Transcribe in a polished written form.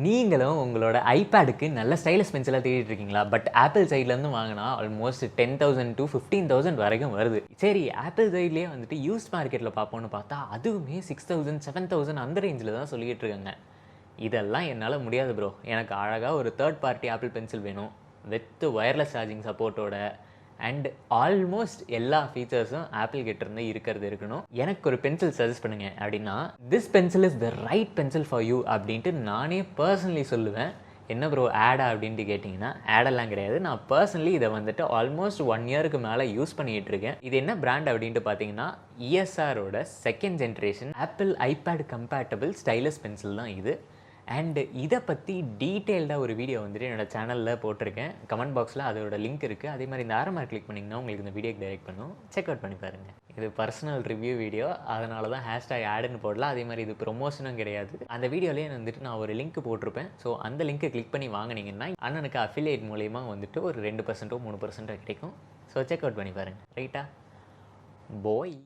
நீங்களும் உங்களோட ஐபேடுக்கு நல்ல ஸ்டைலஸ் பென்சிலாக தேடிட்டு இருக்கீங்களா? பட் ஆப்பிள் சைட்லேருந்து வாங்கினா ஆல்மோஸ்ட் 10,000 to 15,000 வரைக்கும் வருது. சரி, ஆப்பிள் சைட்லேயே வந்துட்டு யூஸ்ட் மார்க்கெட்டில் பார்ப்போம்னு பார்த்தா அதுவுமே 6,000 7,000 அந்த ரேஞ்சில் தான் சொல்லிகிட்டு இருக்காங்க. இதெல்லாம் என்னால் முடியாது ப்ரோ. எனக்கு அழகாக ஒரு தேர்ட் பார்ட்டி ஆப்பிள் பென்சில் வேணும், வித் ஒயர்லெஸ் சார்ஜிங் சப்போர்ட்டோட அண்ட் ஆல்மோஸ்ட் எல்லா ஃபீச்சர்ஸும் ஆப்பிள் கிட்டேருந்து இருக்கணும். எனக்கு ஒரு பென்சில் சஜஸ்ட் பண்ணுங்க அப்படின்னா, this pencil is the right pencil for you அப்படின்ட்டு நானே பர்சனலி சொல்லுவேன். என்ன ப்ரோ ஆடா அப்படின்ட்டு கேட்டிங்கன்னா, ஆடெல்லாம் கிடையாது. நான் பர்சனலி இதை வந்துட்டு ஆல்மோஸ்ட் 1 இயருக்கு மேலே யூஸ் பண்ணிகிட்டு இருக்கேன். இது என்ன பிராண்ட் அப்படின்ட்டு பார்த்தீங்கன்னா, ESRோட second generation Apple iPad compatible stylus pencil தான் இது. அண்டு இதை பற்றி டீட்டெயில்டாக ஒரு வீடியோ வந்துட்டு என்னோடய சேனலில் போட்டிருக்கேன். கமெண்ட் பாக்ஸில் அதோட லிங்க் இருக்குது. அதே மாதிரி இந்த ஆரமாக கிளிக் பண்ணிங்கன்னா உங்களுக்கு இந்த வீடியோக்கு டைரெக்ட் பண்ணும். செக் அவுட் பண்ணி பாருங்கள். இது பர்சனல் ரிவ்யூ வீடியோ, அதனால தான் ஹேஷ்டாக் ஆடுன்னு போடலாம். அதே மாதிரி இது ப்ரொமோஷனும் கிடையாது. அந்த வீடியோலேயே வந்துட்டு நான் ஒரு லிங்க் போட்டிருப்பேன். ஸோ அந்த லிங்க்கை கிளிக் பண்ணி வாங்கினீங்கன்னா அண்ணனுக்கு அஃபிலியேட் மூலயமா வந்துட்டு ஒரு 2% 3% கிடைக்கும். ஸோ செக் அவுட் பண்ணி பாருங்கள். ரைட்டா போய்